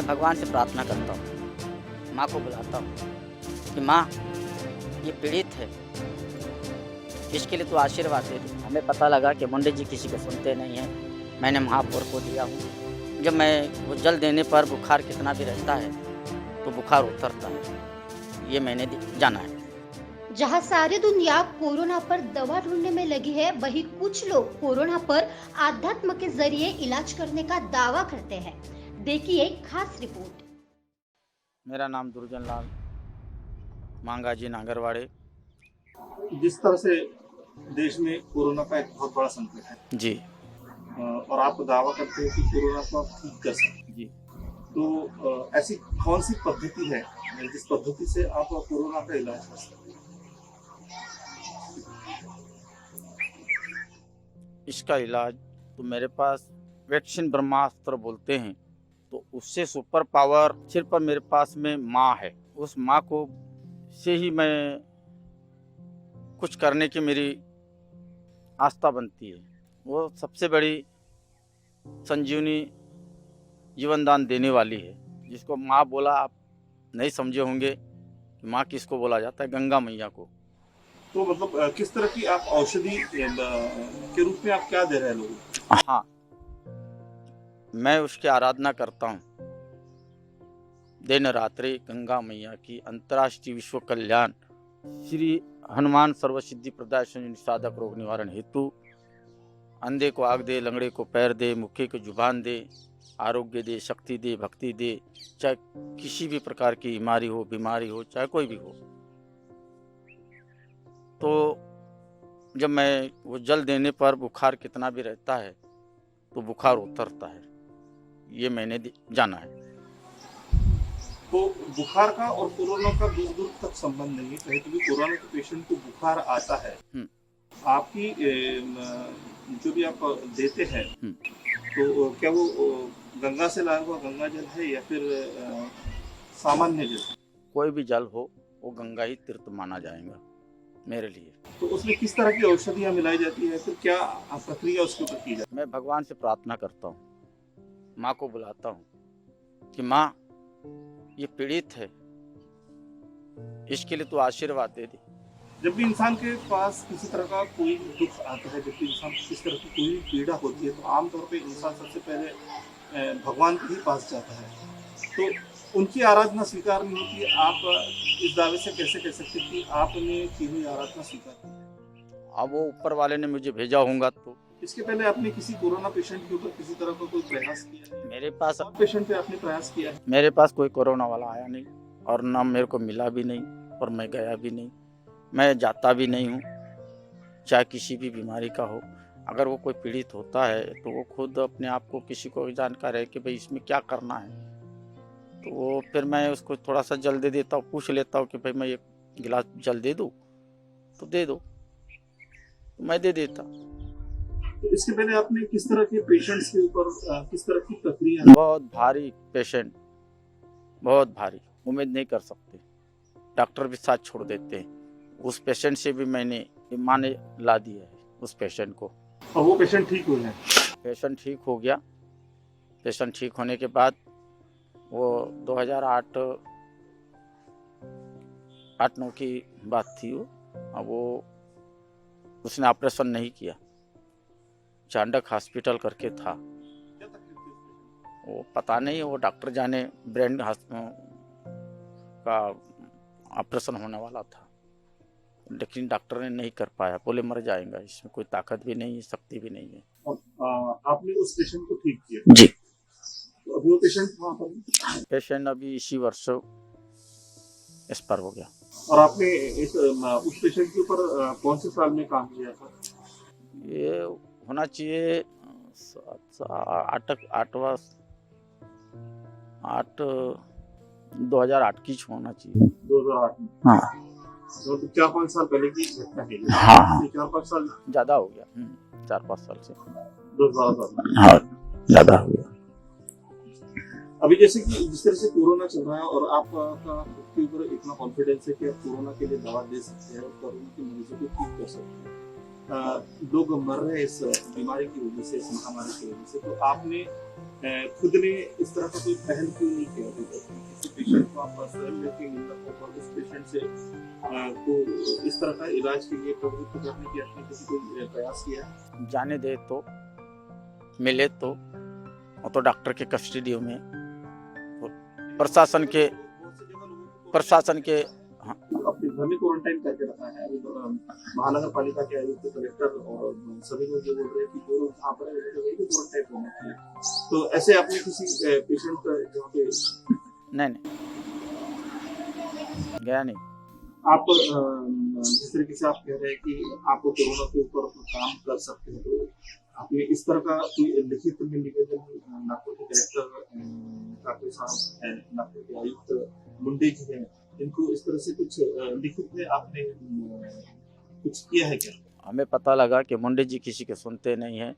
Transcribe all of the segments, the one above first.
मैं भगवान से प्रार्थना करता हूँ, माँ को बुलाता हूँ कि माँ, ये पीड़ित है, इसके लिए तो आशीर्वाद दे दे। हमें पता लगा कि मुंडे जी किसी को सुनते नहीं हैं। मैंने महापौर को दिया हूँ। जब मैं वो जल देने पर बुखार कितना भी रहता है तो बुखार उतरता है, ये मैंने जाना है। जहां सारी दुनिया कोरोना पर दवा ढूंढने में लगी है, वहीं कुछ लोग कोरोना पर आध्यात्म के जरिए इलाज करने का दावा करते हैं। देखिए खास रिपोर्ट। मेरा नाम दुर्जन लाल मांगा जी नागरवाड़े। जिस तरह से देश में कोरोना का एक बहुत बड़ा संकट है जी और आप दावा करते हैं कि कोरोना को आप ठीक कर सकते हैं, जी तो ऐसी कौन सी पद्धति है जिस पद्धति से आप कोरोना का इलाज कर सकते हैं? इसका इलाज तो मेरे पास वैक्सीन ब्रह्मास्त्र बोलते हैं, तो उससे सुपर पावर सिर्फ मेरे पास में माँ है। उस माँ को से ही मैं कुछ करने की मेरी आस्था बनती है। वो सबसे बड़ी संजीवनी जीवन दान देने वाली है, जिसको माँ बोला आप नहीं समझे होंगे कि माँ किसको बोला जाता है, गंगा मैया को। तो मतलब किस तरह की आप औषधि के रूप में आप क्या दे रहे हैं लोगों को? हाँ, मैं उसकी आराधना करता हूँ दिन रात्रि। गंगा मैया की अंतर्राष्ट्रीय विश्व कल्याण श्री हनुमान सर्वसिद्धि प्रदाय संजीवनी साधक रोग निवारण हेतु अंधे को आग दे, लंगड़े को पैर दे, मुखे को जुबान दे, आरोग्य दे, शक्ति दे, भक्ति दे। चाहे किसी भी प्रकार की बीमारी हो, चाहे कोई भी हो। तो जब मैं वो जल देने पर बुखार कितना भी रहता है तो बुखार उतरता है, ये मैंने जाना है। तो बुखार का और कोरोना का दूर दूर तक संबंध नहीं है। कहीं कभी कोरोना के पेशेंट को बुखार आता है, आपकी जो भी आप देते हैं, तो क्या वो गंगा से लाया हुआ गंगा जल है या फिर सामान्य जल? कोई भी जल हो वो गंगा ही तीर्थ माना जाएगा मेरे लिए। तो उसमें किस तरह की औषधियाँ मिलाई जाती है, फिर क्या प्रक्रिया उसके ऊपर की जाती है? मैं भगवान से प्रार्थना करता हूँ, माँ को बुलाता हूँ कि माँ, ये पीड़ित है, इसके लिए तो आशीर्वाद दे दे। जब भी इंसान के पास किसी तरह का कोई दुख आता है, जब भी इंसान को किस तरह की कोई पीड़ा होती है, तो आमतौर पे इंसान सबसे पहले भगवान के ही पास जाता है। तो उनकी आराधना स्वीकार नहीं होती। आप इस दावे से कैसे कह सकते हैं कि आपने की हुई आराधना स्वीकार की है? अब वो ऊपर वाले ने मुझे भेजा होगा। तो इसके पहले आपने किसी कोरोना पेशेंट के ऊपर किसी तरह का कोई प्रयास किया है? मेरे पास पेशेंट पे आपने प्रयास किया है? मेरे पास कोई कोरोना वाला आया नहीं और ना मेरे को मिला भी नहीं और मैं गया भी नहीं। मैं जाता भी नहीं हूँ, चाहे किसी भी बीमारी का हो। अगर वो कोई पीड़ित होता है तो वो खुद अपने आप को किसी को जानकार है कि भाई इसमें क्या करना है, तो वो फिर मैं उसको थोड़ा सा जल दे देता हूँ। पूछ लेता हूँ कि भाई मैं एक गिलास जल दे दूँ, तो दे दो, तो मैं दे देता। तो इसके पहले आपने किस तरह के पेशेंट्स के ऊपर किस तरह की प्रक्रिया? बहुत भारी पेशेंट, बहुत भारी, उम्मीद नहीं कर सकते, डॉक्टर भी साथ छोड़ देते हैं। उस पेशेंट से भी मैंने माने ला दिया है उस पेशेंट को, और वो पेशेंट ठीक हुए हैं? पेशेंट ठीक हो गया। पेशेंट ठीक होने के बाद वो 2008-9 की बात थी वो। अब वो उसने ऑपरेशन नहीं किया, चांडक हॉस्पिटल करके था। क्या तकलीफ थी उस पेशेंट को? वो पता नहीं, वो डॉक्टर जाने, ब्रेन का ऑपरेशन होने वाला था, लेकिन डॉक्टर ने नहीं कर पाया। बोले मर जाएगा, इसमें कोई ताकत भी नहीं है, शक्ति भी नहीं है। और आपने उस पेशेंट को ठीक किया? जी। तो अभी वो पेशेंट वहाँ पर है? पेशेंट अभी इसी वर्ष एक्सपायर हो गया। और आपने उस पेशेंट के ऊपर कौन से साल में काम किया था? ये होना चाहिए 2008 की होना चाहिए। 2008 में? हाँ तो 4-5 साल पहले की घटना है ये? हाँ 4-5 साल ज़्यादा हो गया, 4-5 साल से 10-12 साल। हाँ ज़्यादा हो गया। अभी जैसे कि जिस तरह से कोरोना चल रहा है और आपका खुद के ऊपर इतना कॉन्फिडेंस है कि आप कोरोना के लिए दवा दे सकते हैं और कोरोना के मरीजों को ठीक कर सकते हैं, लोग मर रहे हैं इस बीमारी की वजह से, इस महामारी की वजह से, तो आपने खुद ने इस तरह का कोई पहल क्यों नहीं किया अभी तक? किसी पेशेंट को आप स्वयं लेके और उस पेशेंट से को इस तरह का इलाज के लिए प्रवृत्त करने की आपने किसी कोई प्रयास किया? जाने दे तो मिले तो, वो तो डॉक्टर के कस्टडी में, प्रशासन के हाँ, अपने घर में क्वारंटाइन करके रखा है। अभी तो महानगर पालिका के आयुक्त, कलेक्टर और सभी लोग जो बोल रहे हैं कि वो लोग जहाँ पर है वही तो क्वारंटाइन होना चाहिए। तो ऐसे आपने किसी पेशेंट जहाँ पे नहीं गया नहीं। आप जिस तरीके से आप कह रहे हैं कि आपको कोरोना के ऊपर काम कर सकते हैं, तो आपने इस तरह का कोई लिखित में निवेदन नागपुर के कलेक्टर काफी साहब है, नागपुर के आयुक्त मुंडे जी हैं, इनको इस तरह से कुछ लिखित में आपने कुछ किया है क्या? हमें पता लगा कि मुंडे जी किसी के सुनते नहीं हैं।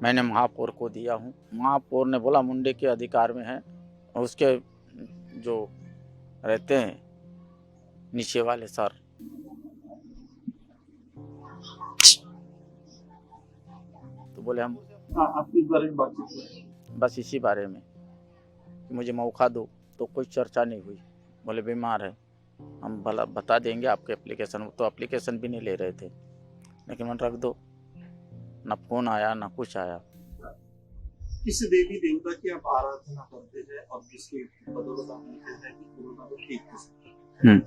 मैंने महापौर को दिया हूँ, महापौर ने बोला मुंडे के अधिकार में है, और उसके जो रहते हैं नीचे वाले सर, तो बोले हम आपके इस बारे में बातचीत हुई? बस इसी बारे में कि मुझे मौका दो, तो कोई चर्चा नहीं हुई। बोले बीमार है, हम भला बता देंगे आपके एप्लीकेशन, तो एप्लीकेशन भी नहीं ले रहे थे, लेकिन मैंने रख दो, ना फोन आया ना कुछ आया। किस देवी देवता की आप आराधना करते हैं और जिसकी बदौलत आप कहते हैं कि कोरोना को ठीक कर सकते हैं?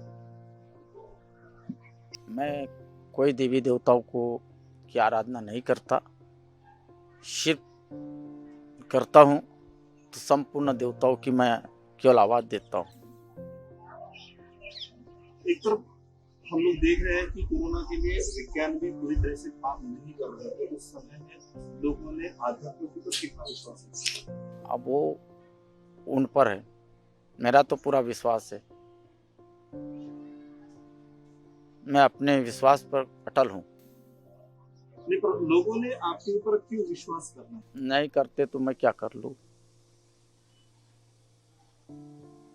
मैं कोई देवी देवताओं को की आराधना नहीं करता, सिर्फ करता हूँ तो संपूर्ण देवताओं की मैं केवल आवाज देता हूँ। एक तरफ हम लोग देख रहे हैं कि कोरोना के लिए विज्ञान भी पूरी तरह से काम नहीं कर रहा है, उस समय में लोगों ने आध्यात्म के ऊपर कितना विश्वास है? अब वो उन पर है, मेरा तो पूरा विश्वास है। मैं अपने विश्वास पर अटल हूँ। नहीं, पर लोगों ने आपके ऊपर क्यों विश्वास करना? नहीं करते तो मैं क्या कर लूँ?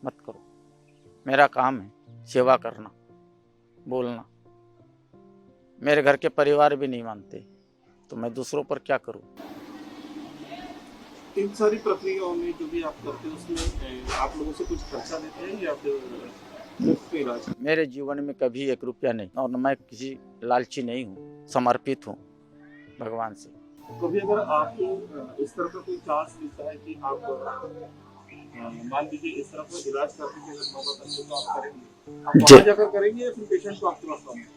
मत करो, मेरा काम है सेवा करना, बोलना। मेरे घर के परिवार भी नहीं मानते, तो मैं दूसरों पर क्या करूं? इन सारी प्रक्रियाओं में जो भी आप करते हैं उसमें आप लोगों से कुछ खर्चा लेते हैं या फिर मुफ्त में इलाज? मेरे जीवन में कभी 1 रुपया नहीं, और मैं किसी लालची नहीं हूँ, समर्पित हूँ भगवान से। कभी अगर आपको इस तरह का कोई चांस मिलता है कि आप मान लीजिए इस तरह का इलाज करने की अगर नौबत आती है तो आप करेंगे? आप वहाँ जाकर करेंगे या फिर पेशेंट को आपके पास लाएंगे?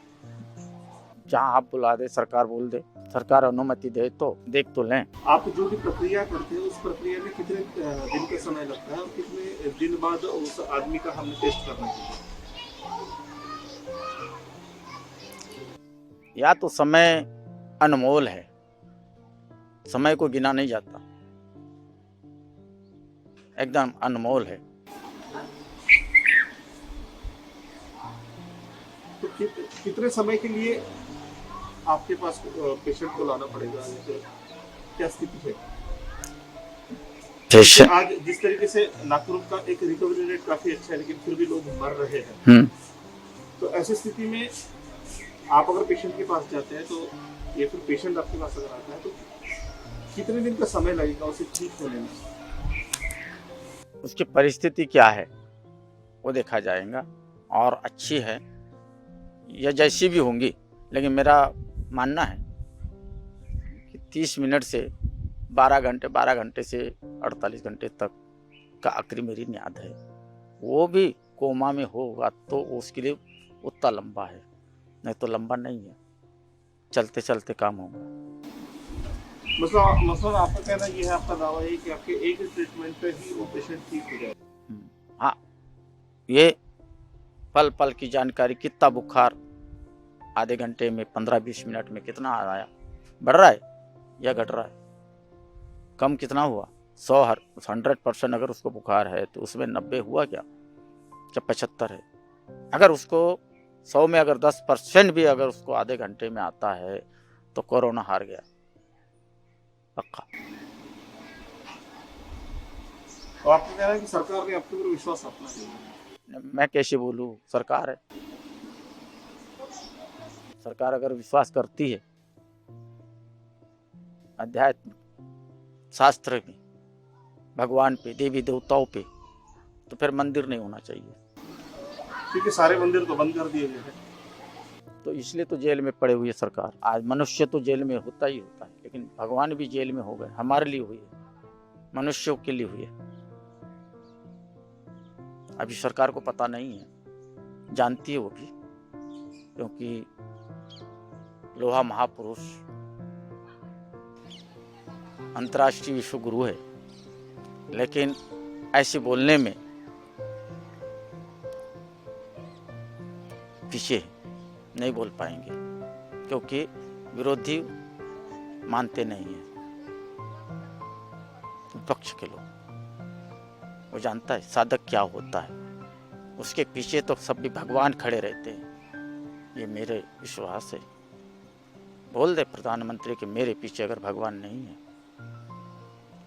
जहाँ आप बुला दे, सरकार बोल दे, सरकार अनुमति दे तो देख तो लें। आप जो भी प्रक्रिया करते हैं उस प्रक्रिया में कितने दिन का समय लगता है और कितने दिन बाद उस आदमी का हमें टेस्ट करना चाहिए? या तो समय अनमोल है, समय को गिना नहीं जाता, एकदम अनमोल है। तो कितने समय के लिए आपके पास पेशेंट को लाना पड़ेगा? क्या स्थिति है आज? जिस तरीके से नागपुर का एक रिकवरी रेट काफी अच्छा है, लेकिन फिर भी लोग मर रहे हैं, तो ऐसी स्थिति में आप अगर पेशेंट के पास जाते हैं तो या फिर पेशेंट आपके पास अगर आता है तो कितने दिन का समय लगेगा उसे ठीक होने में? उसकी परिस्थिति क्या है वो देखा जाएगा, और अच्छी है या जैसी भी होंगी, लेकिन मेरा मानना है कि 30 मिनट से 12 घंटे, 12 घंटे से 48 घंटे तक का आखिरी मेरी न्याद है। वो भी कोमा में होगा तो उसके लिए उतना लंबा है, नहीं तो लंबा नहीं है, चलते चलते काम होगा। मतलब आपका कहना ये है, आपका दावा है कि आपके एक ट्रीटमेंट पे ही वो पेशेंट ठीक हो जाए? हाँ, ये पल पल की जानकारी, कितना बुखार आधे घंटे में, 15-20 मिनट में कितना आया, बढ़ रहा है या घट रहा है, कम कितना हुआ, 100% अगर उसको बुखार है तो उसमें 90 हुआ क्या 75 है। अगर उसको 100 में अगर 10% भी अगर उसको आधे घंटे में आता है तो कोरोना हार गया पक्का। तो आपको कहना है कि सरकार ने आपके ऊपर विश्वास रखना चाहिए? मैं कैसे बोलूँ, सरकार है, सरकार अगर विश्वास करती है अध्यात्म शास्त्र में, भगवान पे, देवी देवताओं पे, तो फिर मंदिर नहीं होना चाहिए। क्योंकि सारे मंदिर तो बंद कर दिए गए हैं। तो इसलिए तो जेल में पड़े हुई है सरकार। आज मनुष्य तो जेल में होता ही होता है, लेकिन भगवान भी जेल में हो गए। हमारे लिए हुई है, मनुष्यों के लिए हुई है। अभी सरकार को पता नहीं है, जानती है वो भी, क्योंकि लोहा महापुरुष अंतर्राष्ट्रीय विश्व गुरु है, लेकिन ऐसे बोलने में पीछे नहीं बोल पाएंगे, क्योंकि विरोधी मानते नहीं हैं विपक्ष के लोग। वो जानता है साधक क्या होता है, उसके पीछे तो सब भी भगवान खड़े रहते हैं, ये मेरे विश्वास है। बोल दे प्रधानमंत्री कि मेरे पीछे अगर भगवान नहीं है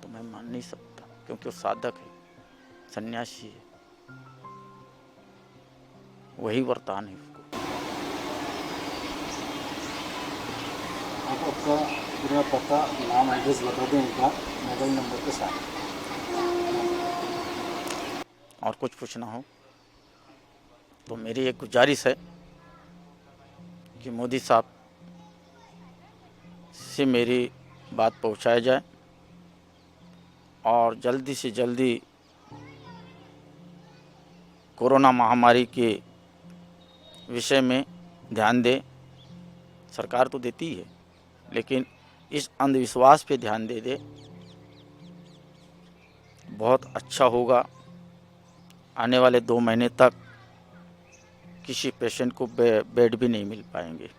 तो मैं मान नहीं सकता, क्योंकि वो साधक है, सन्यासी है, वही वरदान है उसको। आप आपका पूरा पता, नाम, एड्रेस बता दें एक बार मोबाइल नंबर के साथ। और कुछ पूछना हो तो मेरी एक गुजारिश है कि मोदी साहब से मेरी बात पहुंचाई जाए और जल्दी से जल्दी कोरोना महामारी के विषय में ध्यान दे। सरकार तो देती है, लेकिन इस अंधविश्वास पे ध्यान दे बहुत अच्छा होगा। आने वाले 2 महीने तक किसी पेशेंट को बेड भी नहीं मिल पाएंगे,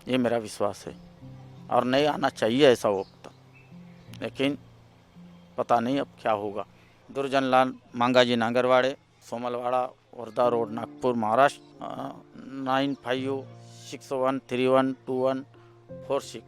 ये मेरा विश्वास है। और नहीं आना चाहिए ऐसा वक्त, लेकिन पता नहीं अब क्या होगा। दुर्जन लाल मांगाजी नांगरवाड़े, सोमलवाड़ा, वर्धा रोड, नागपुर, महाराष्ट्र। 9561312146।